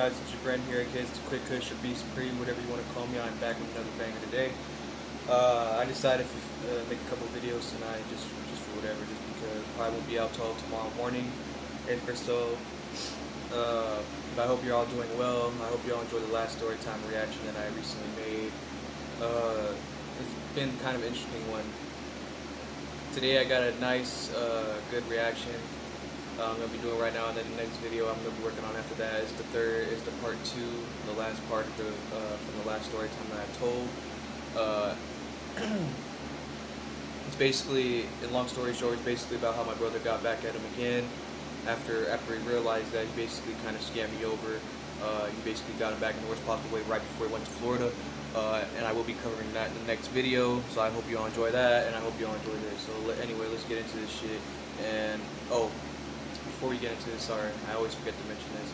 guys? It's your friend here, aka Quick Kush or Beast Supreme, whatever you want to call me. I'm back with another banger today. I decided to make a couple videos tonight, just for whatever, just because I won't be out till tomorrow morning, if or so. But I hope you're all doing well. I hope you all enjoyed the last story time reaction that I recently made. It's been kind of an interesting one. Today I got a nice, good reaction. I'm gonna be doing right now, and then the next video I'm gonna be working on after that is the part 2, the last part of the from the last story time that I told. It's basically, in long story short, it's basically about how my brother got back at him again after he realized that he basically kind of scammed me over. He basically got him back in the worst possible way right before he went to Florida. And I will be covering that in the next video, so I hope you all enjoy that, and I hope you all enjoy this. So anyway, let's get into this shit. And before we get into this, sorry, I always forget to mention this.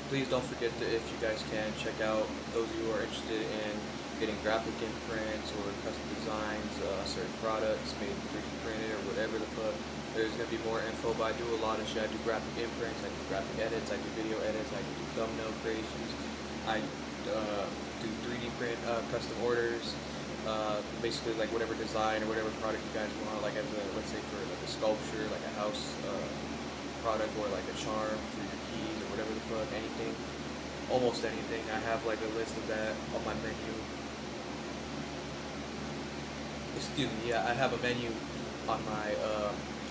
Please don't forget to, if you guys can, check out those of you who are interested in getting graphic imprints or custom designs, certain products made 3D printed or whatever the fuck. There's gonna be more info, but I do a lot of shit. I do graphic imprints, I do graphic edits, I do video edits, I do thumbnail creations, I do 3D print custom orders, basically like whatever design or whatever product you guys want, like let's say for like a sculpture, like a house product, or like a charm for your keys or whatever the fuck, anything, almost anything. I have like a list of that on my menu. Excuse me, yeah, I have a menu on my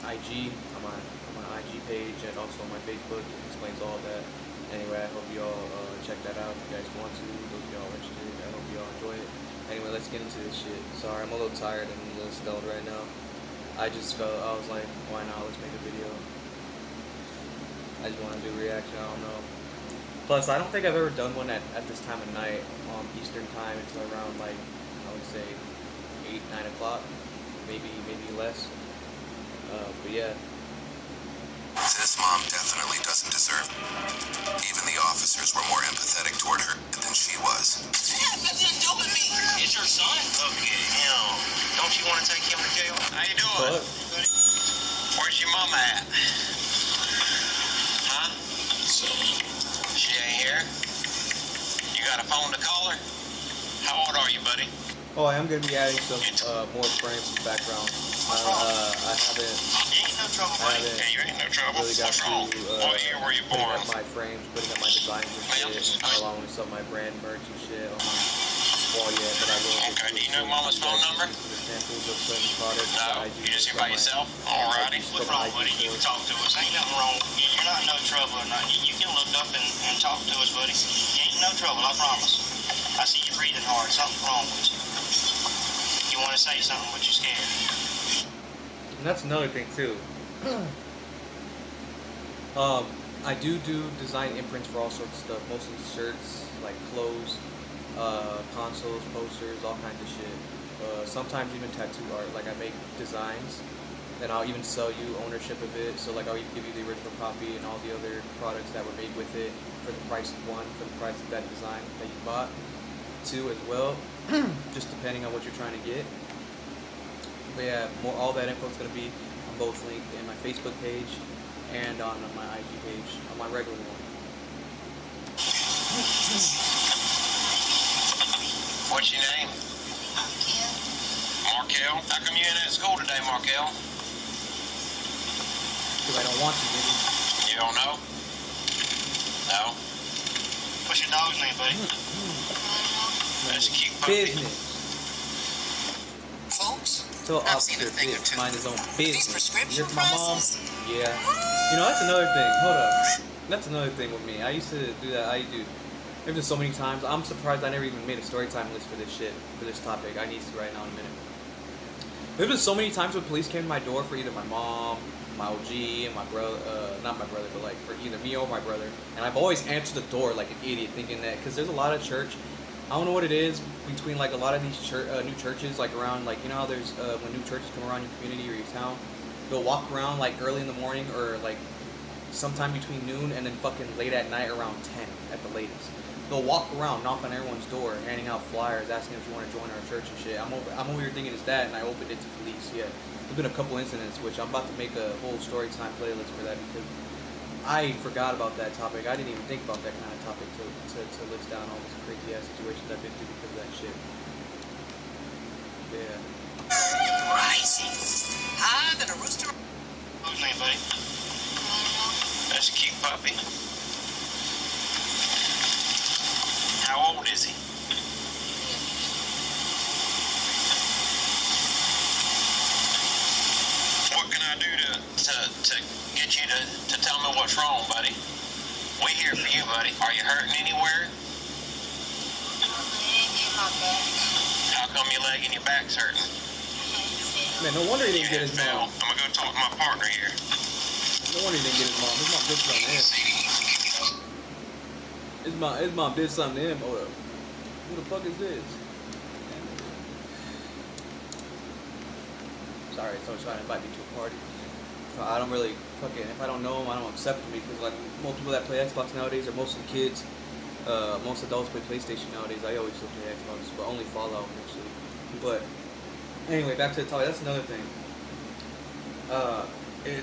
IG, on my IG page, and also on my Facebook. It explains all of that. Anyway, I hope y'all check that out if you guys want to. Those of y'all interested, I hope y'all enjoy it. Anyway, let's get into this shit. Sorry, I'm a little tired and a little stoned right now. I was like, why not? Let's make a video. I just want to do a reaction. I don't know. Plus, I don't think I've ever done one at this time of night, Eastern time. It's around like, I would say 8, 9 o'clock, maybe less. But yeah. This mom definitely doesn't deserve it. Even the officers were more empathetic toward her than she was. That has nothing to do with me. It's your son. Look at him. Don't you want to take him to jail? How you doing? What? Where's your mama at? Huh? She ain't here? You got a phone to call her? How old are you, buddy? Oh, I am going to be adding some more frames in the background. I haven't. You ain't no trouble, buddy. Yeah, you ain't no trouble. Really got What's wrong? What year were you putting born? up my frames, putting up my designs and shit, along with some of my brand merch and shit on my wall yet, but I will. Okay, do you know Mama's phone number? Samples of certain products. No, you just here by yourself? Alrighty. What's wrong, buddy? You can talk to us. Ain't nothing wrong. You're not in no trouble or nothing. You can look up and talk to us, buddy. You ain't no trouble, I promise. I see you breathing hard. Something's wrong with you. You want to say something, but you're scared. And that's another thing too. I do design imprints for all sorts of stuff, mostly shirts, like clothes, consoles, posters, all kinds of shit. Sometimes even tattoo art. Like I make designs, and I'll even sell you ownership of it. So like I'll even give you the original copy and all the other products that were made with it for the price of one, for the price of that design that you bought, too, as well. Just depending on what you're trying to get. But yeah, all that info is going to be on both linked in my Facebook page and on my IG page, on my regular one. What's your name? Markel. How come you ain't at school today, Markel? Because I don't want to, nigga. You don't know? No? What's your dog's name, buddy? That's a cute puppy. Business. Folks, So I've seen a officer thing or bitch, two. mind his own These business. prescription Here's my mom. prices? Yeah. You know, that's another thing. Hold up. That's another thing with me. I used to do that. There's been so many times. I'm surprised I never even made a story time list for this shit, for this topic. I need to right now in a minute. There's been so many times when police came to my door for either my mom, my OG, and my brother, not my brother, but like for either me or my brother. And I've always answered the door like an idiot, thinking that, because there's a lot of church, I don't know what it is between like a lot of these new churches, like around, like, you know how there's when new churches come around your community or your town, they'll walk around like early in the morning or like sometime between noon and then fucking late at night around 10 at the latest. They'll walk around, knock on everyone's door, handing out flyers, asking if you want to join our church and shit. I'm over here thinking it's that, and I opened it to police. Yeah, there's been a couple incidents, which I'm about to make a whole story time playlist for that, because I forgot about that topic. I didn't even think about that kind of topic to list down all these crazy ass situations I've been through because of that shit. Yeah. Rising. Higher than a rooster. Who's name, buddy? That's a cute puppy. How old is he? What can I do to get you to tell me what's wrong, buddy? We here for you, buddy. Are you hurting anywhere? How come your leg and your back's hurting? Man, no wonder he didn't get his Phil, mom. I'm gonna go talk to my partner here. No wonder he didn't get his mom. His mom did something to him. His mom did something to him. Hold up. Who the fuck is this? Sorry, someone's trying to invite me to a party. I don't really fucking, if I don't know them, I don't accept them because like most people that play Xbox nowadays are mostly kids. Most adults play PlayStation nowadays. I always still play Xbox, but only Fallout actually. But anyway, back to the topic. That's another thing.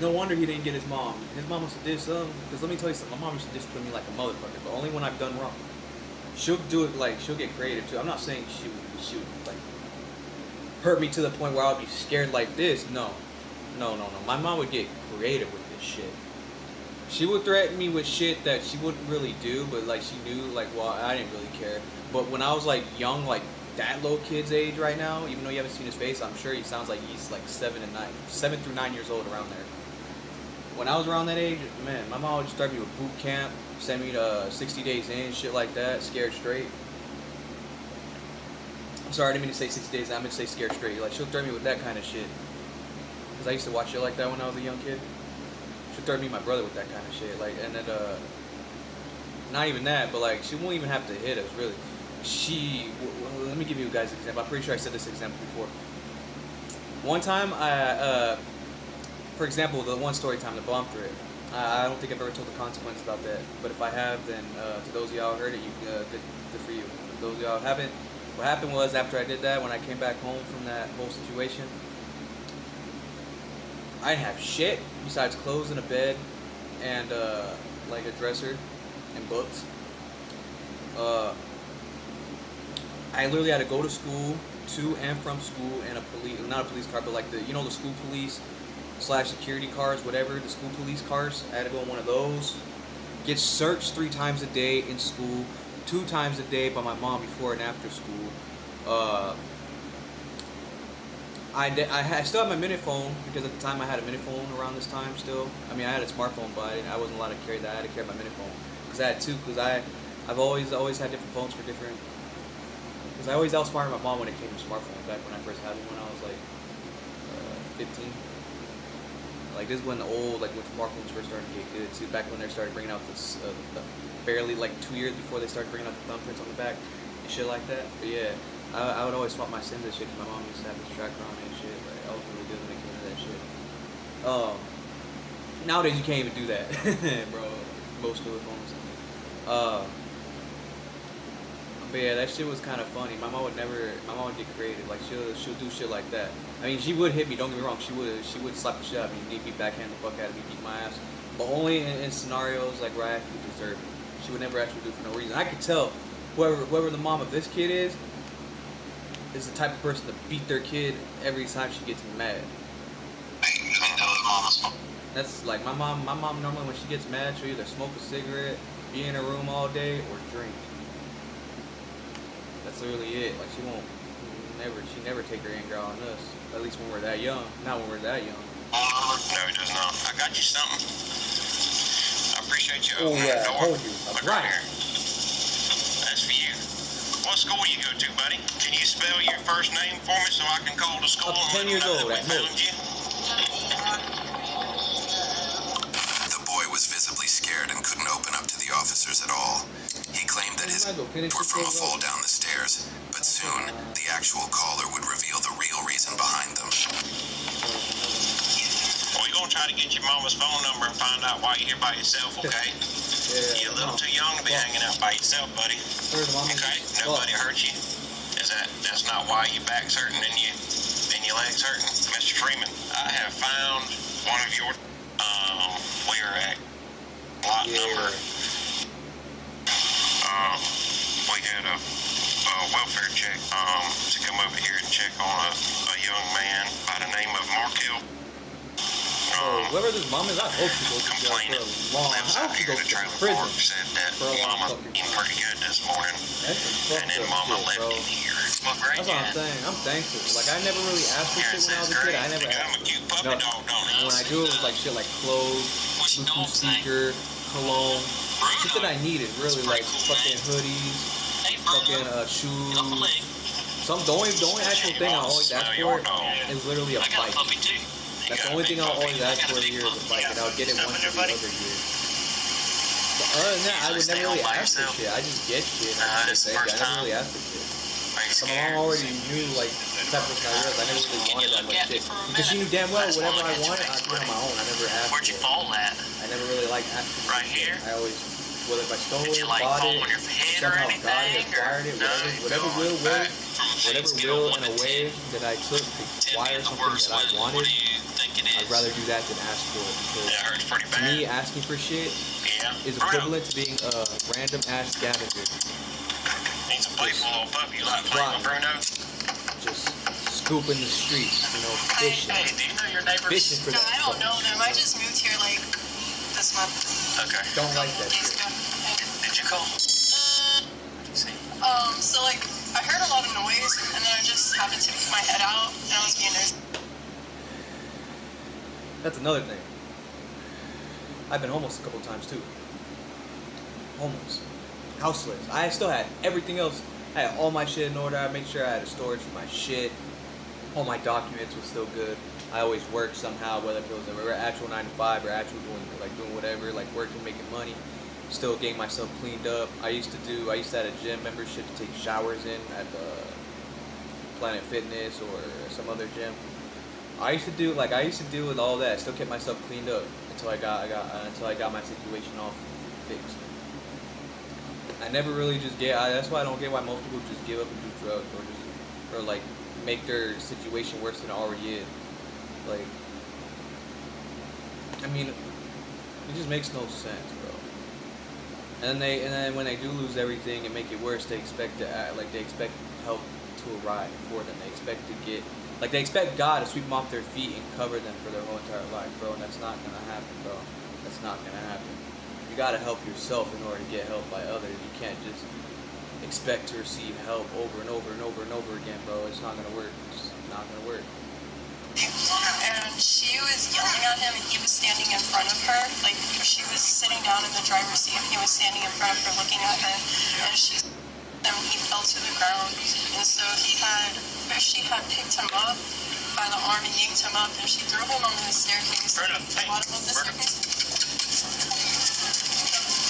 No wonder he didn't get his mom. His mom must have did something. Because let me tell you something. My mom used to discipline me like a motherfucker, but only when I've done wrong. She'll do it like she'll get creative too. I'm not saying she would like hurt me to the point where I'll be scared like this. No. My mom would get creative with this shit. She would threaten me with shit that she wouldn't really do, but like she knew, like, well, I didn't really care. But when I was like young, like that little kid's age right now, even though you haven't seen his face, I'm sure he sounds like he's like 7 through 9 years old, around there. When I was around that age, man, my mom would just start me with boot camp, send me to 60 days in, shit like that, scared straight. I'm sorry, I didn't mean to say 60 days in, I meant to say scared straight. Like, she'll threaten me with that kind of shit. Because I used to watch shit like that when I was a young kid. She'll threaten me and my brother with that kind of shit. Like, and then, not even that, but like, she won't even have to hit us, really. Let me give you guys an example. I'm pretty sure I said this example before. One time, for example, the one story time, the bomb threat. I don't think I've ever told the consequence about that. But if I have, then to those of y'all who heard it, good for you. For those of y'all who haven't, what happened was after I did that, when I came back home from that whole situation, I didn't have shit besides clothes and a bed and like a dresser and books. I literally had to go to school, to and from school, and not a police car, but like the school police / security cars, whatever, the school police cars. I had to go in one of those. Get searched 3 times a day in school, 2 times a day by my mom before and after school. I still have my minute phone because at the time I had a minute phone around this time still. I mean, I had a smartphone, but I wasn't allowed to carry that. I had to carry my minute phone because I had 2. Because I've always had different phones for different. Because I always outsmarted my mom when it came to smartphones back when I first had one when I was like 15. Like this is when when smartphones first started to get good too. Back when they started bringing out this barely like 2 years before they started bringing out the thumbprints on the back and shit like that. But yeah, I would always swap my SIMs and shit. Cause my mom used to have this tracker on me and shit. Like I was really good when it came to that shit. Nowadays you can't even do that, bro. Most newer phones. But yeah, that shit was kind of funny. My mom would get creative. Like she'll do shit like that. I mean, she would hit me. Don't get me wrong. She would slap the shit out of me. Need me backhand the fuck out of me, beat my ass. But only in scenarios like where I actually deserve it. She would never actually do it for no reason. I could tell whoever the mom of this kid is the type of person to beat their kid every time she gets mad. That's like my mom. My mom normally when she gets mad, she'll either smoke a cigarette, be in her room all day, or drink. That's literally it. Like she never take her anger out on us. At least when we're that young. Not when we're that young. No, it does not. I got you something. I appreciate you Oh opening yeah, the I door. told you. I'm Look right. here. That's for you. What school do you go to, buddy? Can you spell your first name for me so I can call the school Up to and 10 let them years know old, that we at found you? The boy was visibly scared and couldn't open up to the officers at all. He claimed that his were from a fall down the stairs, but soon the actual caller would reveal the real reason behind them. We're going to try to get your mama's phone number and find out why you're here by yourself, okay? Yeah, You're a little too young to be hanging out by yourself, buddy. Okay? Nobody hurt you. That's not why your back's hurting and your legs hurting? Mr. Freeman, I have found one of your, where at? block number. We had a welfare check to come over here and check on a young man by the name of Markel. Whoever this mom is, I hope she goes to jail for a long time. I hope she goes to prison Said that for a long Mama fucking eating time. pretty good this morning, That's some and then fucked up Mama shit, left bro. him here. Well, great. That's what I'm saying. I'm thankful. Like, I never really asked for shit when I was a kid. I never asked for cute puppy nothing. dog, don't And when I do, it was like shit like clothes, Bluetooth speaker, cologne, shit that I needed, really, like fucking hoodies, fucking shoes. The only actual thing I always ask for is literally a bike. That's the only thing I'll always ask for every year is a bike, and I'll get it once every other year. But other than that, I would never really ask for shit. I just get shit. I just say thank you. I never really ask for shit. So my mom already knew like the type of person I was. I never really wanted that much shit because she knew damn well whatever I wanted, I'd do it on my own. I never asked. Where'd you fall at? I never really liked asking. Right here. I always, whether if I stole Did it, you like bought fall it, on your head or somehow anything? got it, acquired it, whatever will, in a way that I took to acquire something that I wanted, I'd rather do that than ask for it. It hurts pretty To bad. me, asking for shit is equivalent to being a random ass scavenger. He's a playful little puppy. You like playing with Bruno? Just scooping the streets, fishing. Hey, do you know your neighbors? Fishing for No, that I don't fucking know them. shit, I just moved here like this month. Okay. don't like that Days shit. ago. Did you call? So like I heard a lot of noise and then I just happened to put my head out and I was being nervous. That's another thing. I've been homeless a couple times too. Homeless. Houseless. I still had everything else. I had all my shit in order. I made sure I had a storage for my shit. All my documents were still good. I always worked somehow, whether it was an actual 9 to 5 or actual doing whatever, like working, making money. Still getting myself cleaned up. I used to have a gym membership to take showers in at the Planet Fitness or some other gym. I used to deal with all that. I still kept myself cleaned up until I got my situation all fixed. I never really just that's why I don't get why most people just give up and do drugs or like make their situation worse than it already is. Like, I mean, it just makes no sense, bro. And then when they do lose everything and make it worse, they expect help to arrive for them. They expect God to sweep them off their feet and cover them for their whole entire life, bro. And that's not gonna happen, bro. That's not gonna happen. You gotta help yourself in order to get help by others. You can't just expect to receive help over and over and over and over again, bro. It's not gonna work. It's not gonna work. And she was yelling at him and he was standing in front of her. Like she was sitting down in the driver's seat and he was standing in front of her looking at her and he fell to the ground. And so she had picked him up by the arm and yanked him up and she threw him onto the staircase. The bottom of the staircase.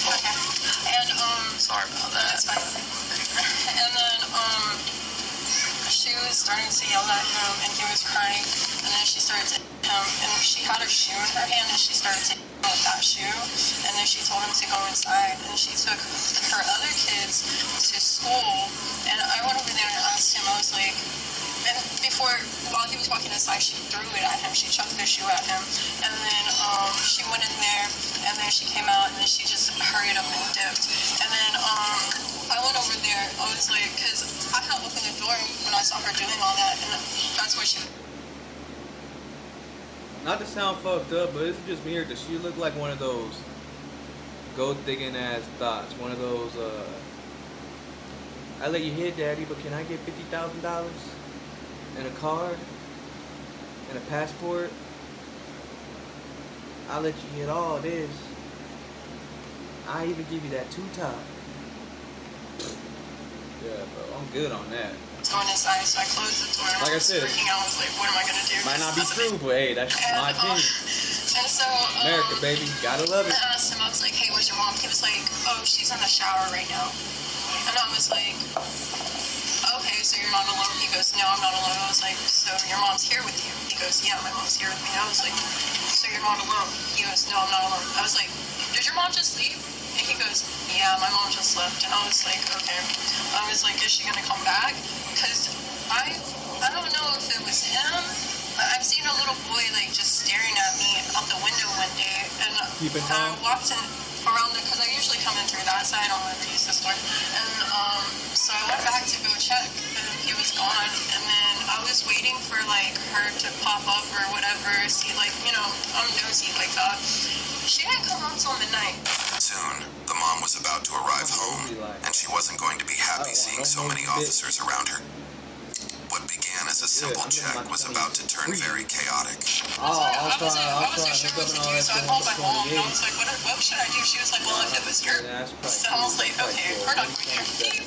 Okay. And Sorry about that. that's fine. And then she was starting to yell at him and he was crying and then she started to hit him and she had her shoe in her hand and she started to hit him with that shoe and then she told him to go inside and she took her other kids to school and I went over there and asked him, I was like, and while he was walking inside, she threw it at him. She chucked the shoe at him. And then she went in there, and then she came out, and then she just hurried up and dipped. And then I went over there. I was like, because I had opened the door when I saw her doing all that, and that's where she... Not to sound fucked up, but it's just weird that she looked like one of those gold digging ass thoughts. One of those, I let you hit, daddy, but can I get $50,000? And a card? And a passport? I'll let you get all this. I even give you that two-top. Yeah, bro, I'm good on that. Going inside, so I closed the door. Like I said, freaking out. I was like, what am I gonna do? Might not be true, but hey, that's my opinion. And so America, baby, gotta love it. I asked him, I was like, hey, where's your mom? He was like, oh, she's in the shower right now. And I was like, okay, so you're not alone? He goes, no, I'm not alone. I was like, so your mom's here with you? He goes, yeah, my mom's here with me. I was like, so you're not alone? He goes, no, I'm not alone. I was like, did your mom just leave? And he goes, yeah, my mom just left. And I was like, okay. I was like, is she gonna come back? Because I don't know if it was him. I've seen a little boy like just staring at me out the window one day, and Keeping I calm? walked in. around it because I usually come in through that side. I don't ever use this door. And so I went back to go check, and he was gone. And then I was waiting for like her to pop up or whatever. See, like, you know, I'm nosy like that. She didn't come home till midnight. Soon, the mom was about to arrive home, and she wasn't going to be happy seeing so many officers around her. What began as a simple check was about to turn very chaotic. I wasn't sure what to do, so I called my mom, and I was like, what should I do? She was like, well, if it was your... So I was like, okay, we're not going here.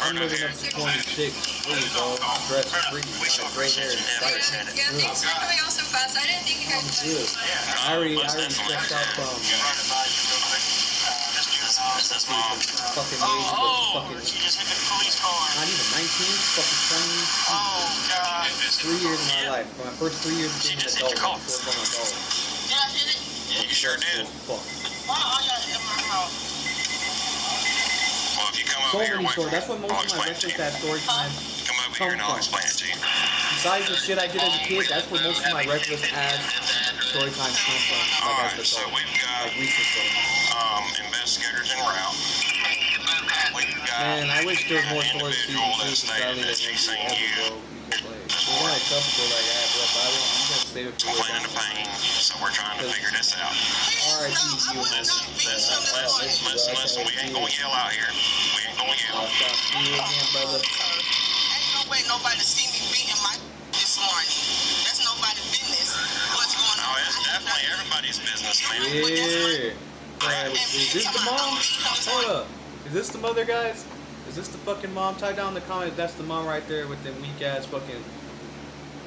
I'm living up to 26. Please, bro. Dress free. Not a gray hair. Yeah, thanks for coming out so fast. I didn't think you guys would. I already stressed out from That's mom. fucking age, fucking She just hit the police car. not even 19, fucking 20. Oh, God. 3 years of my life. For my first 3 years of She being an just hit adult, your car. I'm still an adult. Yeah, I hit it. Yeah, you sure did. Fuck. Why I got hit my house? Well, if you come So over here, many wait for stories. That's what me. most I'll of my explain it to reckless you. ass story times Come over here and I'll explain it to you. besides the shit I did as a kid, that's where most of my reckless ass story times come from. Like Alright, as so an adult. we've got Like recent stories. investigators en route. We've got Man, I wish there was more an stories to individual that see stated that she's seen you There's only a couple like I have left. I'm gonna save it for complaining of pain, so we're trying to figure this out. Alright, you Listen, we ain't gonna yell out here. We ain't gonna yell. See you again, brother. Ain't no way nobody see me beating my this morning. That's nobody's business. What's going No, on? it's definitely everybody's business, man. Yeah. Is this the mom? Hold up. Is this the mother, guys? Is this the fucking mom? Type down in the comments. That's the mom right there with them weak ass fucking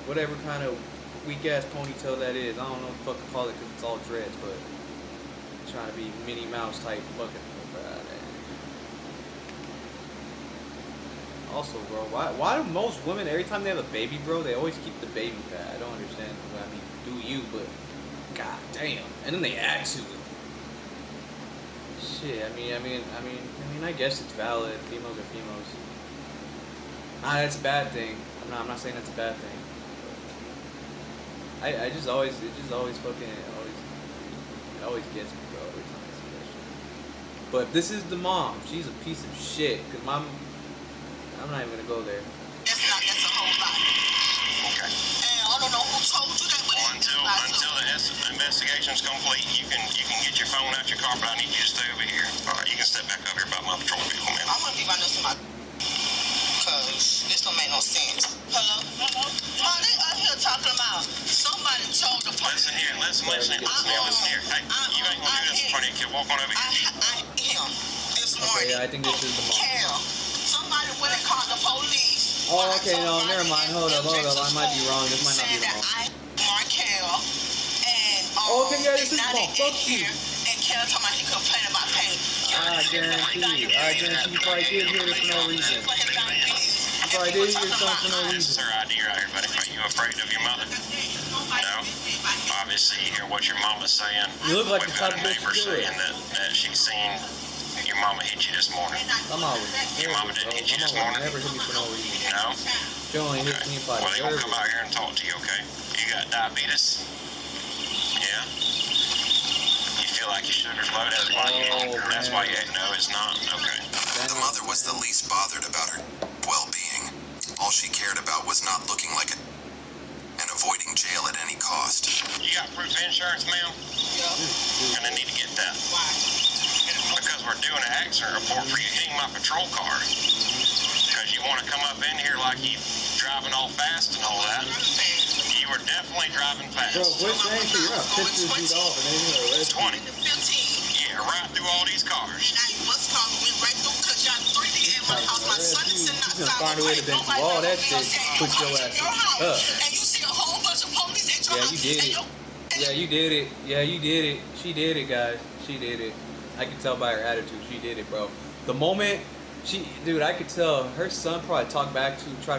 whatever kind of weak ass ponytail that is. I don't know what the fuck to call it because it's all dreads, but trying to be Minnie Mouse type fucking. Also, bro, why do most women every time they have a baby, bro, they always keep the baby fat? I don't understand. I mean, do you? But god damn, and then they add to it. Shit, I guess it's valid. Females are females. Nah, that's a bad thing. I'm not saying that's a bad thing. But it always gets me, bro, every time I see that shit. But if this is the mom, she's a piece of shit. Cause I'm not even gonna go there. That's a whole lot. Okay. And I don't know who told you that, but Until the investigation's complete, you can get your phone out your car, but I need you to stay over here. All right, you can step back over here by my patrol vehicle, man. I want to be right next to my because this don't make no sense. Hello? Oh, they out here talking about somebody told the police. Listen here. Hey, you ain't gonna do this in front of your kid. Walk on over here. I him this morning. Okay, yeah, I think this is the mom. Carol, somebody went and called the police. Oh, okay, no, never mind. Hold up. I might be wrong. This might not be the mom. Markel and Okay, yeah, this is the mom. Fuck you. And Carol told me he complained about pain. I guarantee you probably did hear this for no reason. You probably did hear something for no This is reason. her ID right here, buddy. Are you afraid of your mother? No? Obviously, you hear what your mama's saying. You look like We've the got type a of bitch neighbor to do it. saying that she's seen your mama hit you this morning. I'm always Your mama didn't hit you this morning? never hit me for no reason. No? She only hits me if I Well, they gonna deserve come out it. here and talk to you, okay? You got diabetes? Yeah? You feel like your sugar's low? That's why that's why you no, it's not. Okay. The mother was the least bothered about her well-being. All she cared about was not looking like it and avoiding jail at any cost. You got proof of insurance, ma'am? And I need to get that. Because we're doing an accident report for you hitting my patrol car. Because you want to come up in here like you driving all fast and all that. You were definitely driving fast. Bro, quit saying shit. You're gonna piss this dude off and then you're gonna arrest 20. me. 15. Yeah, right through all these cars. And I was calling, went right through because y'all 3D at my house. My son is sitting She's gonna outside. find a way to bend through all that shit, put your ass in the And you see a whole bunch of police at your Yeah, house. you did it. Yeah, you did it. Yeah, you did it. She did it, guys. She did it. I can tell by her attitude. She did it, bro. The moment dude, I could tell her son probably tried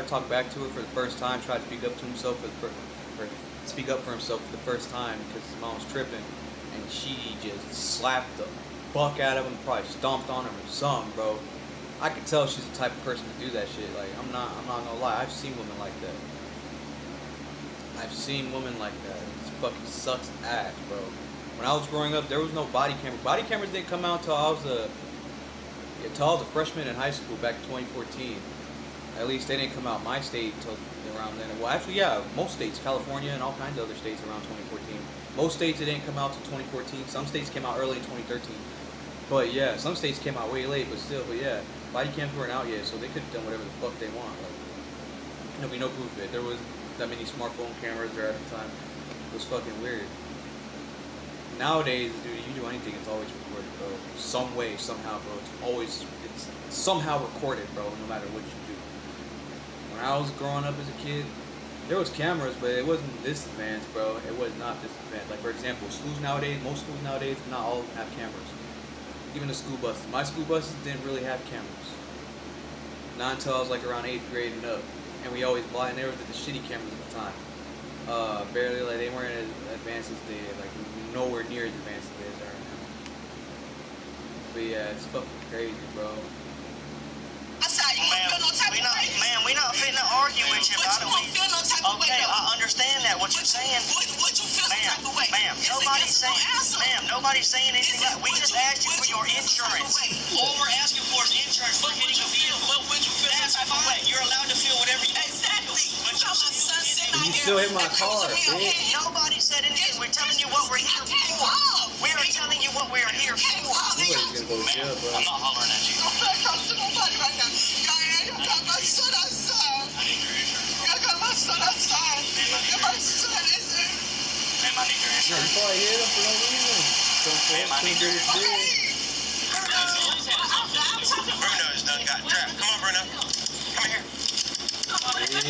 to talk back to her for the first time, tried to speak up to himself or speak up for himself for the first time because his mom was tripping, and she just slapped the fuck out of him, probably stomped on him or something, bro. I could tell she's the type of person to do that shit. Like, I'm not gonna lie, I've seen women like that. I've seen women like that. It fucking sucks ass, bro. When I was growing up, there was no body camera. Body cameras didn't come out until I was a freshman in high school back in 2014. At least they didn't come out my state until around then. Well, actually, yeah, most states, California and all kinds of other states around 2014. Most states it didn't come out till 2014. Some states came out early in 2013. But yeah, some states came out way late. But still, but yeah, body cams weren't out yet, so they could have done whatever the fuck they want. Like, there'll be no proof of it. There was that many smartphone cameras there at the time. It was fucking weird. Nowadays, dude, you do anything, it's always recorded, bro. Some way, somehow, bro. It's somehow recorded, bro, no matter what you do. When I was growing up as a kid, there was cameras, but it wasn't this advanced, bro. It was not this advanced. Like, for example, schools nowadays, most schools nowadays, not all of them have cameras. Even the school buses. My school buses didn't really have cameras. Not until I was like around 8th grade and up. And we always bought, and they were the shitty cameras at the time. Barely, like, they weren't as advanced as they, like, nowhere near as advanced as they are right now. But yeah, it's fucking crazy, bro. Man, we not finna argue with you about it. Okay, I understand that. What you're saying. Ma'am, nobody's saying anything. We just asked you for your insurance. All we're asking for is insurance for hitting a vehicle. What would you feel that type of way? You're allowed to feel whatever you want. Exactly. But you still hit my car, bitch. Nobody said anything. We're telling you what we're here for. We are telling you what we are here for. Nobody's gonna go to jail, bro. I'm not hollering at you. No, you probably hit him for no reason. Bruno's done got trapped. Come on, Bruno. Come here. Right here.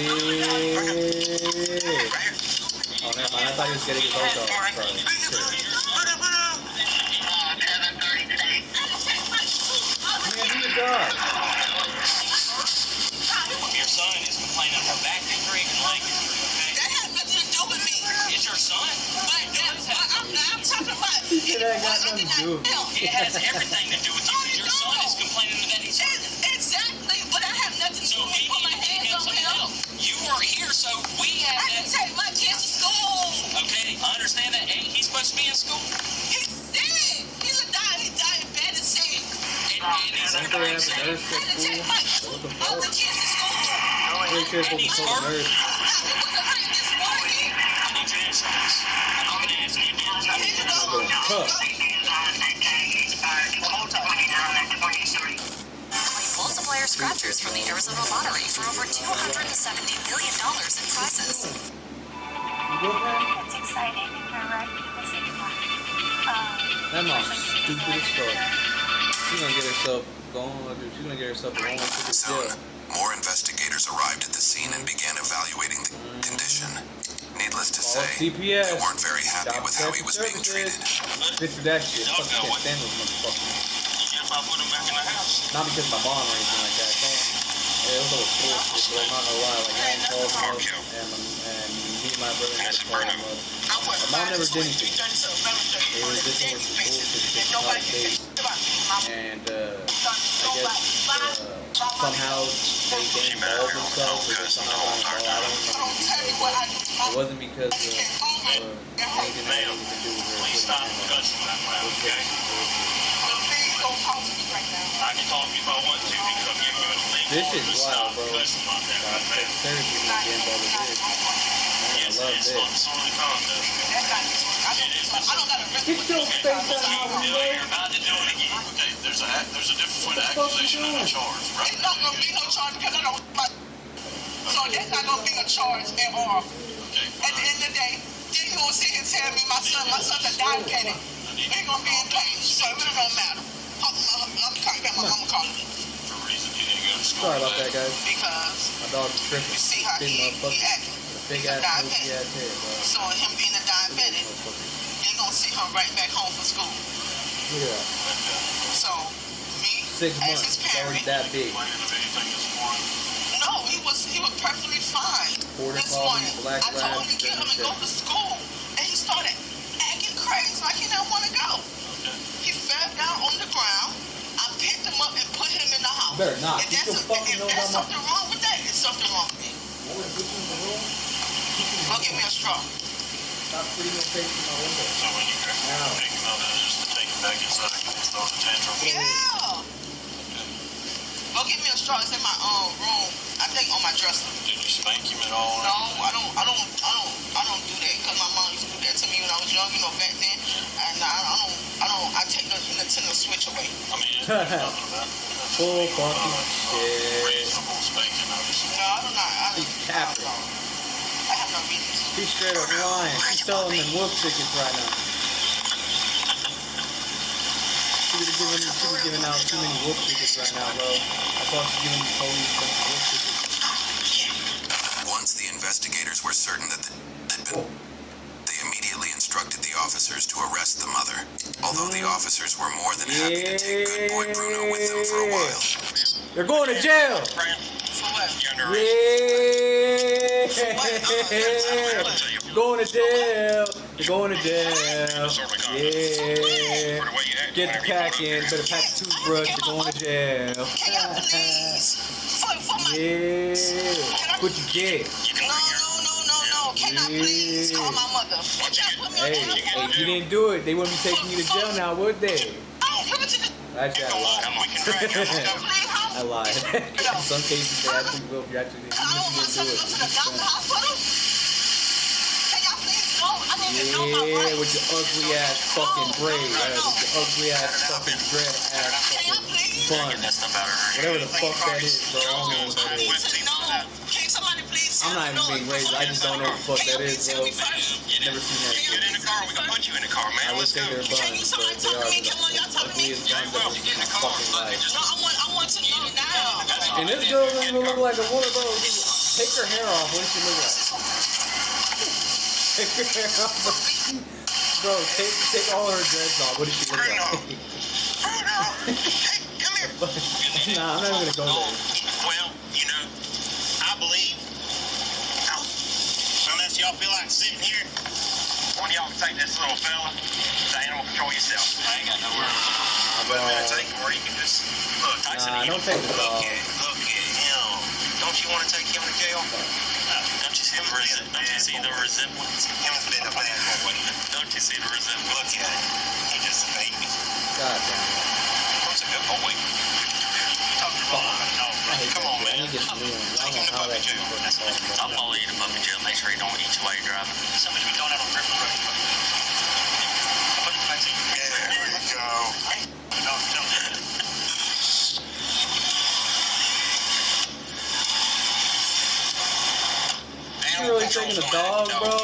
Oh, never mind. I thought he was getting his own dog. Man, do your job. Your son is complaining about back injury and leg injury, okay? That has nothing to do with me. It's your son? I'm talking about. He said that got nothing to do with me. It has everything to do with you because your son is complaining that he's hurt. Exactly, but I have nothing to do So with he put my needs to hands get on something him. else. You are here, so we have I can that. take my kids to school. Okay, I understand that. Hey, he's supposed to be in school. He's sick. He's diabetic sick. And he's Don't they have a nurse I at can school? take What the all the fuck? kids to school. Pretty sure it's and supposed he's to call the hurt. nurse. It wasn't hurt this morning. I need your insurance. I'm going to ask you to Multiplier scratchers from the Arizona Lottery for over $270 million in prizes. You go, man? It's exciting and we're ready to listen to more. That mom's stupid as fuck. She's gonna get herself going. She's gonna get herself a long ticket to Soon, jail. more investigators arrived at the scene and began evaluating the condition. Needless to say, CPS. they weren't very happy with how he was being treated. Bitch for that shit. Fuck, I can't stand those motherfuckers. if I put him back in the house. Not because of my mom or anything like that. It was all bullshit, but I'm not gonna lie. Like, I ain't called him up, and me and my brother never called him up. My mom never did anything. It was just some bullshit shit from out of state. And, somehow they involved themselves, or they somehow got involved. I don't know. It wasn't because of anything that had anything to do with her. Please stop cussing that loud, okay? I can talk to you if I want to because I'm giving you a legal This order is to wild, stop bro. cussing like that right there. Therapy is getting involved with this. I Yes, love it's this. disorderly conduct. Get your face out of my way. You're about to do it again. Okay, there's a difference between an accusation and a charge, right? It's not gonna be no charge because I don't. So that's not gonna be a charge at all. Okay. At the end of the day, then you gonna sit here and tell me my son's a diabetic. They're gonna be in pain, so it really don't matter. I'm coming back. My mama called me For a reason you need to go to school. Sorry about that, guys. because My dog's tripping. you see how Big he motherfucker. acting. Big He's a ass, movie diabetic. ass head, bro. So him being a diabetic, Motherfucker. they're gonna send him right back home from school. Look at that. So me, 6 as months. his He's already parent, that big. Complaining of anything this morning. no, he was perfectly fine Border this collie, morning. black I told him labs, to get him and go to school, and he started acting crazy like he didn't want to go. He fell down on the ground. I picked him up and put him in the house. Better not. If Keep your fucking nose there's out my- something wrong with that, there's something wrong with me. Go get me a straw. Stop putting your face in my window. So when you pick them up, it's just to take them back inside and throw the tantrum. Yeah. Go get me a straw. It's in my room. I think on my dresser. Did you spank him at all? No, I don't do that because my mom used to do that to me when I was young, back then. And I take the Nintendo Switch away. I mean, it's nothing about Full fucking shit. reasonable spanking, obviously. No, I don't know. He's capping. I have no reason. She's straight up lying. She's selling them wolf tickets right now. She's giving out too many wolf tickets right now, bro. I thought she's giving the police some wolf tickets. Once the investigators were certain that they immediately instructed the officers to arrest the mother. Although the officers were more than happy to take good boy Bruno with them for a while. They're going to jail. For what? Yeah. Going to jail. They're going to jail. Yeah. Get the pack in. Better pack the toothbrush. They're going to jail. Can y'all please? For my... Yeah. What you get? No. Can I please call my mother? Can y'all put me on Hey, interview? you didn't do it. They wouldn't be taking you to jail now, would they? Oh, put it to the... Actually, I lied. I lied. In some cases, they actually will if you actually didn't do it. Yeah, with your ugly ass fucking braid, right? With your ugly ass fucking dread ass fucking bun. Whatever the fuck that is, bro. I don't know what that is. I'm not even being raised. I just don't know what the fuck that is, bro. Never seen that shit. Get in the car. We can put you in the car, man. I would say they're buns, but they are the ugliest buns I've ever seen in my fucking life. And this girl doesn't even look like a woman, bro. Take her hair off. What does she look like? Take her hair off. Bro, take all her dreads off. What does she look like? Nah, I'm not even gonna go there. Well, I believe, unless y'all feel like sitting here, one of y'all can take this little fella to animal control yourself. I ain't got nowhere. But I'm gonna take him where you can just look. Tyson, Nah, don't take the dog. Look at him. Don't you want to take him to jail? Don't you see the resemblance? Him's been a bad boy. Don't you see the resemblance? Look at him. He just a baby. God damn it. Who's a good boy? Talk to Mom. I hate Come that on, shit. I man. need to get some new ones. I don't know how that shit fucking solves, bro. I'll follow you to puppy jail. Make sure you don't eat you while you're driving. Somebody be going out on Griffin Road. Put it back to you. Yeah, there you go. No. You really taking the dog, bro?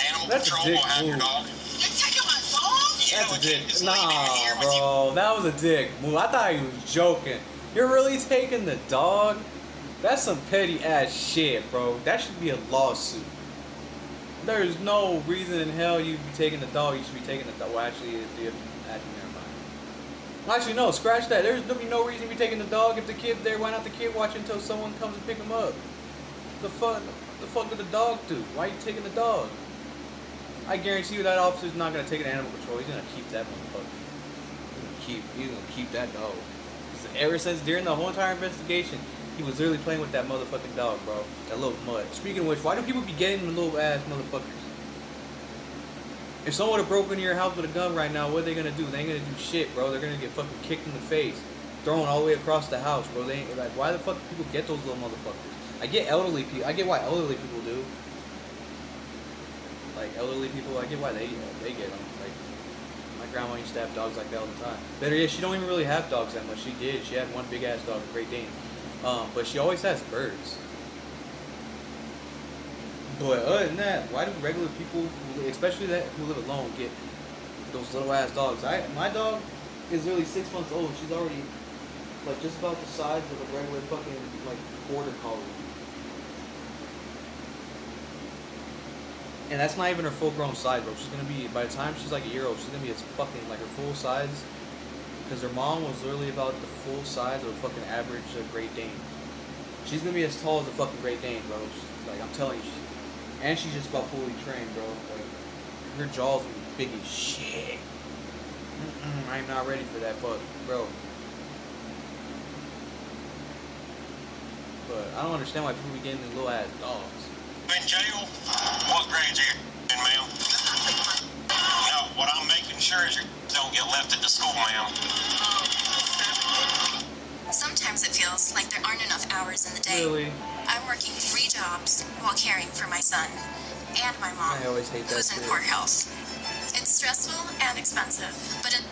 Animal That's a control dick will have your move. dog. You're taking my dog? That's a dick. Nah, bro. That was a dick move. I thought he was joking. You're really taking the dog? That's some petty ass shit, bro. That should be a lawsuit. There's no reason in hell you'd be taking the dog. You should be taking the dog. Well, actually, never mind. Actually, no. Scratch that. There's no reason to be taking the dog. If the kid's there, why not the kid watch until someone comes and pick him up? The fuck did the dog do? Why are you taking the dog? I guarantee you that officer's not gonna take an animal control. He's gonna keep that motherfucker. He's gonna keep that dog. Ever since during the whole entire investigation, he was literally playing with that motherfucking dog, bro. That little mutt. Speaking of which, why do people be getting the little ass motherfuckers? If someone would have broken into your house with a gun right now, what are they gonna do? They ain't gonna do shit, bro. They're gonna get fucking kicked in the face, thrown all the way across the house, bro. They ain't like, why the fuck do people get those little motherfuckers? I get elderly people. I get why elderly people do. Like elderly people, I get why they get them. Like my grandma used to have dogs like that all the time. Better yet, she don't even really have dogs that much. She did. She had one big ass dog, a Great Dane. But she always has birds. But other than that, why do regular people, especially that who live alone, get those little ass dogs? My dog is literally 6 months old. She's already like just about the size of a regular fucking like border collie. And that's not even her full grown size, bro. She's gonna be, by the time she's like a year old, she's gonna be as fucking like her full size. Because her mom was literally about the full size of a fucking average Great Dane. She's gonna be as tall as a fucking Great Dane, bro. Like I'm telling you, and she's just about fully trained, bro. Like her jaw's gonna be big as shit. I'm not ready for that, but bro. But I don't understand why people be getting these little ass dogs. In jail? What grades are you in, ma'am? What I'm making sure is you don't get left at the school, ma'am. Sometimes it feels like there aren't enough hours in the day. Really? I'm working 3 jobs while caring for my son and my mom, I always hate that who's in shit. poor health. It's stressful and expensive, but it...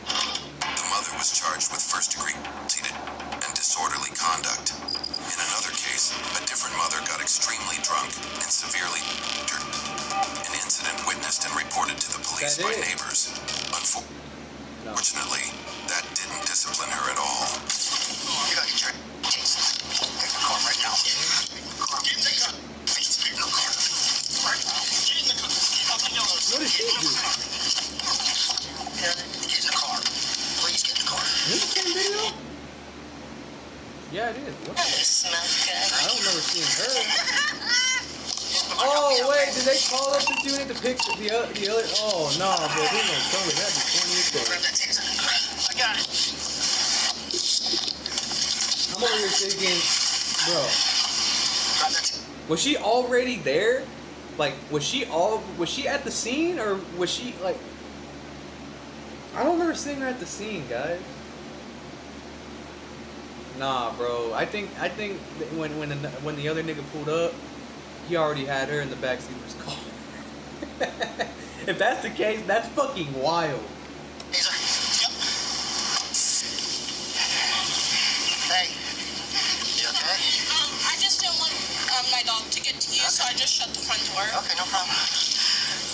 The mother was charged with first-degree and disorderly conduct. In another case, a different mother got extremely drunk and severely injured. An incident witnessed and reported to the police by neighbors. Unfortunately, that didn't discipline her at all. You gotta get your Jesus. Get in the car right now. Get in the car. Get in the car. Please, get in the car. Right now. Get in the car. I'll tell y'all What did she do? Get in the car. Please get in the car. Is this the same video? Yeah, it is. What? It smells good. I don't remember seeing her. Oh wait, did they call up the dude at the picture? The other? Oh no, bro, they don't tell me that'd be funny as fuck. Grab that taser. I got it. I'm over here thinking, bro, Grab that taser. was she already there? Like, was she at the scene, or was she like? I don't remember seeing her at the scene, guys. Nah, bro. I think when the other nigga pulled up, he already had her in the backseat of his car. If that's the case, that's fucking wild. Taser. Yep. Hey. You okay? I just didn't want my dog to get to you, so I just shut the front door. Okay, no problem.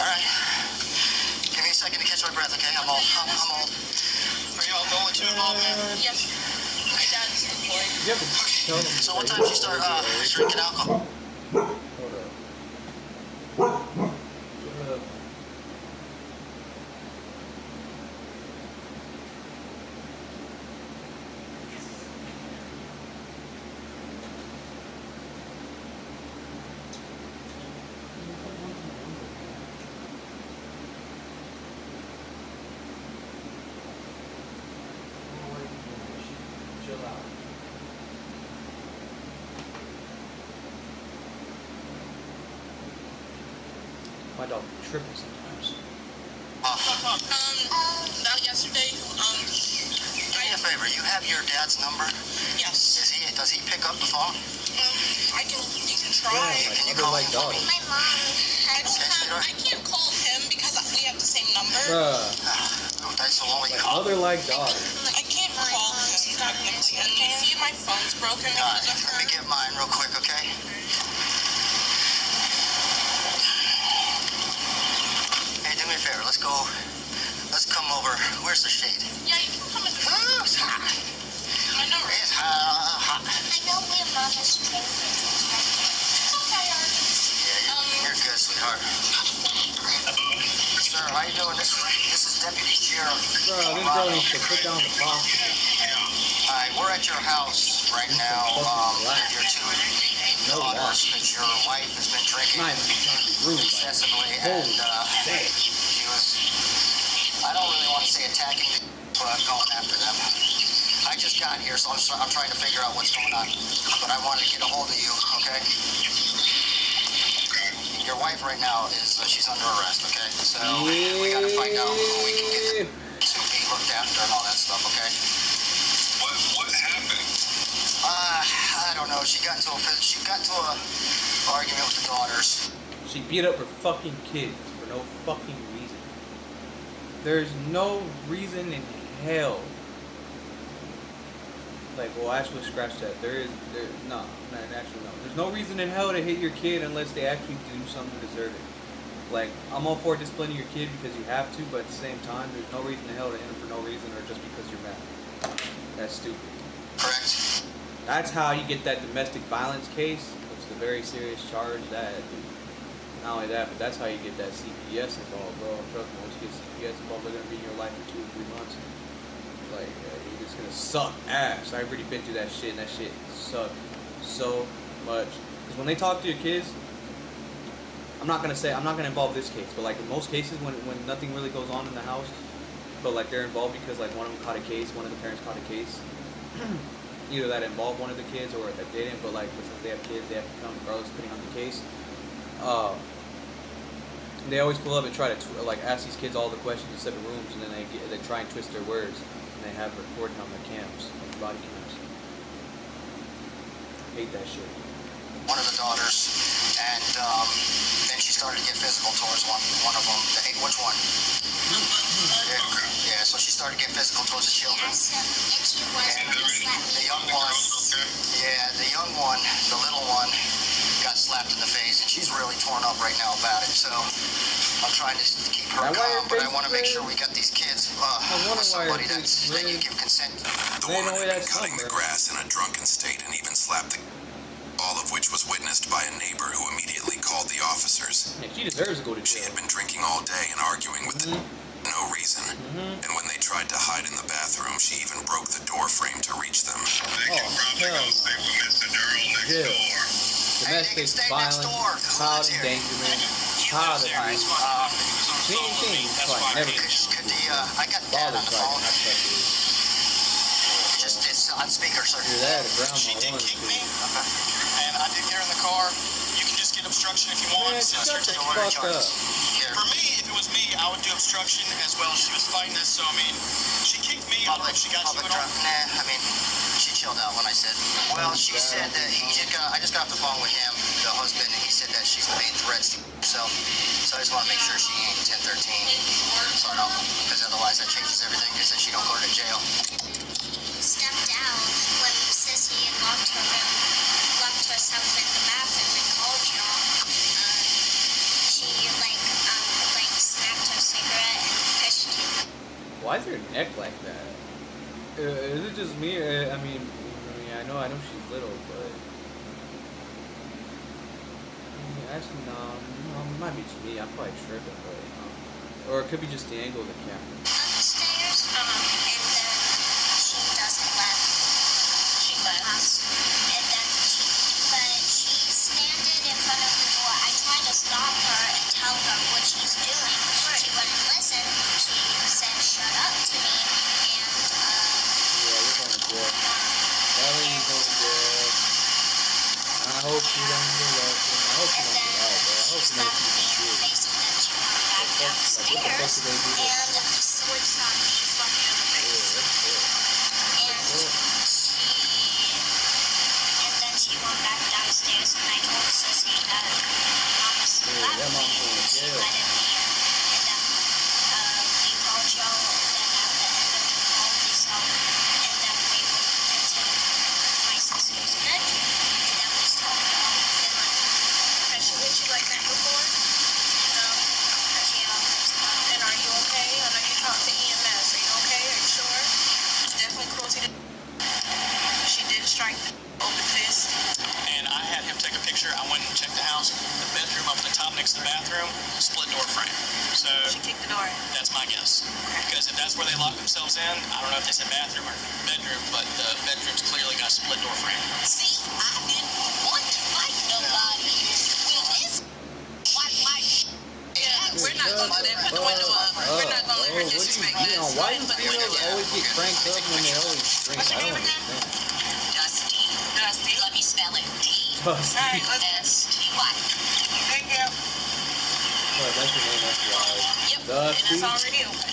All right. Give me a second to catch my breath, okay? I'm all. Are you all going to involve me? Yes. My dad's employed. You have to tell them. So what time did you start drinking alcohol? Hold up. Chill out. My dog tripping sometimes. About yesterday, Do me a favor. You have your dad's number? yes. Does he pick up the phone? You can try. Yeah, Can you other call like him for me? dogs. My mom. sweetheart. I can't call him because we have the same number. Bruh, Oh, that's the one we like call. other like dogs. I can't call him technically. And you see, my phone's broken because of Let me her. get mine real quick, okay? Hey, do me a favor. Let's go. Let's come over. Where's the shade? Yeah, you can come in. Oh, it's hot. I know, right? It's hot. I know where Mama's favorite is. It's okay, Arden. Yeah, you're good, sweetheart. Sir, how you doing? This is Deputy Sheriff. Bro, this girl needs to put down the box. Hi, we're at your house right now. Your two daughters, that your wife has been drinking Not even trying to be rude, like, excessively, holy and shit. she was, I don't really want to say attacking, but going after them. I just got here, so I'm trying to figure out what's going on. But I wanted to get a hold of you, okay? Your wife right now is, she's under arrest, okay? So we gotta find out who we can get to be looked after and all that stuff, okay? What happened? I don't know. She got into a argument with the daughters. She beat up her fucking kids for no fucking reason. There's no reason in hell. Like, well, actually, scratch that. No. There's no reason in hell to hit your kid unless they actually do something to deserve it. Like, I'm all for disciplining your kid because you have to, but at the same time, there's no reason in hell to hit them for no reason or just because you're mad. That's stupid. Correct. That's how you get that domestic violence case, which is a very serious charge. That, not only that, but that's how you get that CPS involved, bro. Trust me, once you get CPS involved, they're gonna be in your life for 2 or 3 months. Like, you're just gonna suck ass. I've already been through that shit, and that shit sucked so much. Because when they talk to your kids, I'm not gonna involve this case, but like in most cases, when nothing really goes on in the house, but like they're involved because like one of them caught a case, one of the parents caught a case. Either that involved one of the kids or that didn't, but like since they have kids, they have to come regardless depending on the case. They always pull up and try to like ask these kids all the questions in separate rooms, and then they try and twist their words, and they have recording on their cams, on their body cams. Hate that shit. One of the daughters, and then she started to get physical towards one of them. Which one? Yeah, so she started to get physical towards the children. And she was And when he slapped the me. young one, the young one, the little one, got slapped in the face, and she's really torn up right now about it. So I'm trying to keep her calm, but I want to make sure we got these kids with somebody that you give consent. The woman had been cutting the grass in a drunken state and even slapped all of which was witnessed by a neighbor who immediately called the officers. Yeah, she deserves to go to She jail. had been drinking all day and arguing with no reason. And when they tried to hide in the bathroom, she even broke the door frame to reach them. Oh, hell no. Jail. Domestic violence, child endangerment, child abuse. Same thing. Like, never I got Dad on the phone. It's on speaker, sir. do that, grandma She did wanted kick to. me, and I did get her in the car. You can just get obstruction if you want. Man, Since shut you're the taking her fuck up. For me, if it was me, I would do obstruction as well. She was fighting us, so I mean, she kicked me. I don't know if she got you at all. Nah, I mean, she chilled out when I said. Well, she said that I just got off the phone with him, the husband, and he said that she's made threats to herself. So I just want to make sure she ain't 1013. So I don't, because otherwise that changes everything. Because then she don't go to jail. Stepped out when Sissy had locked herself in the bathroom and called y'all. She smacked her cigarette and pushed him. Why is her neck like that? Is it just me? I mean, I know she's little, but actually, no, it might be just me. I'm probably tripping, but or it could be just the angle of the camera. Upstairs, and then she doesn't let. She left. And then she's standing in front of the door. I tried to stop her and tell her what she's doing. She wouldn't listen. She said, "Shut up" to me, and Yeah, you're going to jail. Ellie's going to jail. I hope she doesn't get arrested. I hope she don't get out, but I hope she never sees them kids. face, and then she went back downstairs did they do this? and switched on me. She slapped me in the face. And then she went back downstairs, and I told Sissy that Mama slapped that mom's me. going to She jail. let it be. And then we called Joe, and then at the end of the call, we saw, and then we went into my sister's bedroom, and then we saw Has she hit you like that before? No. Yeah. And are you okay? I know you talked to EMS. Are you okay? Are you sure? Definitely cruelty to... She did strike the open fist. And I had him take a picture. I went and checked the house. The bedroom up at the top next to the bathroom, split door frame. So She kicked the door. that's my guess. Because if that's where they lock themselves in, I don't know if they said bathroom or bedroom, but the bedroom's clearly got a split door frame. See, I didn't want to fight nobody. With this we're not going to do that. Put the window up. We're not going to let her disrespect us. Why do females always get cranked up when they always drink? I don't understand. Dusty. Dusty. Let me spell it. Dusty. Alright, S-T-Y. Thank you. Oh, that's your name, that's wild. Yep. Dusty. And it's already open.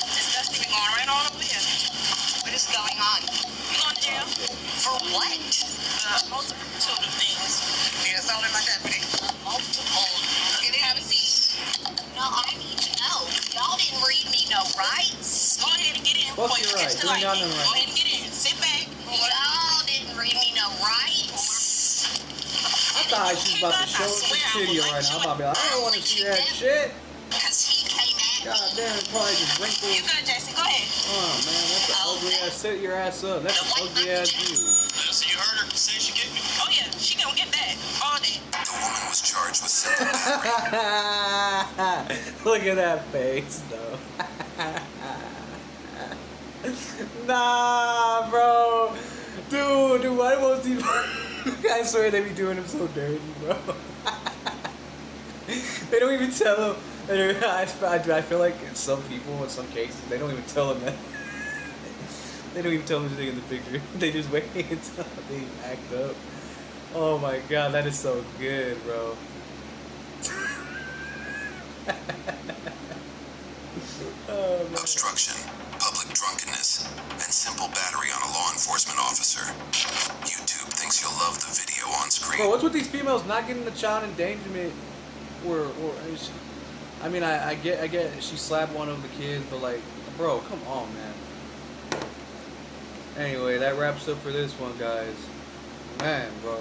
This Dusty been going right on over here. What is going on? You going to jail? For what? Multitude of things. Yeah, it's all in my deputy. Multiple. Can they have a seat? No, I need to know. Y'all didn't read me no rights. Go ahead and get in. What's your right? Catch the Bring lightning. down the Go right. ahead and get in. Sit back. Y'all didn't read me no rights. I thought she was about to show us the video right now. I'm about to be like, I don't want to see that shit. Because he came at God me. damn, it's probably just wrinkled. You good, Jason? Go ahead. Oh man, that's an ugly ass. Set your ass up. That's an ugly ass dude. So you heard her say she kicked me? Oh yeah, she gonna get back all day. The woman was charged with simple battery. Look at that face, though. Nah, bro. Dude, why most people... I swear they be doing him so dirty, bro. They don't even tell him. I feel like in some people, in some cases, they don't even tell him that. They don't even tell him to take in the picture. They just wait until they act up. Oh my god, that is so good, bro. Oh, man. obstruction, public drunkenness, and simple battery on a law enforcement officer. YouTube thinks you'll love the video on screen. Bro, what's with these females not getting the child endangerment? I mean, I get she slapped one of the kids, but like, bro, come on, man. Anyway, that wraps up for this one, guys. Man, bro.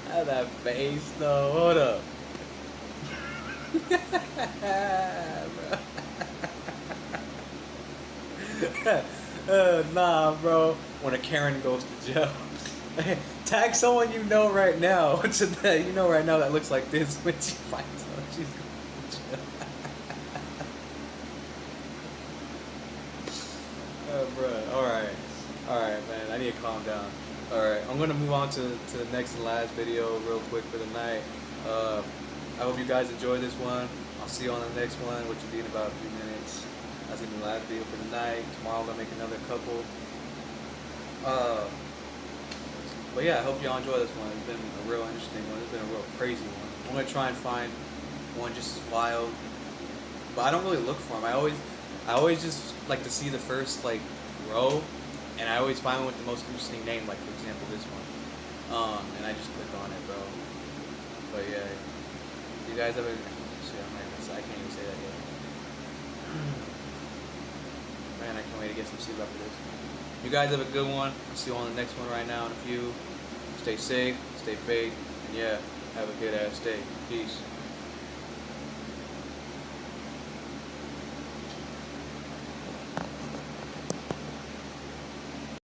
That face, though. Hold up. Nah, bro. When a Karen goes to jail, tag someone you know right now. You know right now that looks like this when she finds out she's going to jail. Bro. All right, man. I need to calm down. All right, I'm gonna move on to the next and last video real quick for the night. I hope you guys enjoyed this one. I'll see you on the next one, which will be in about a few minutes. That's gonna be the last video for the night. Tomorrow I'm gonna make another couple. But yeah, I hope y'all enjoy this one. It's been a real interesting one. It's been a real crazy one. I'm gonna try and find one just as wild, but I don't really look for them. I always just like to see the first like row, and I always find one with the most interesting name. Like for example, this one. And I just click on it, bro. But yeah, you guys ever? Shit, I can't even say that yet. Man, I can't wait to get some sleep after this. You guys have a good one. I'll see you on the next one right now in a few. Stay safe, stay faith, and yeah, have a good ass day. Peace.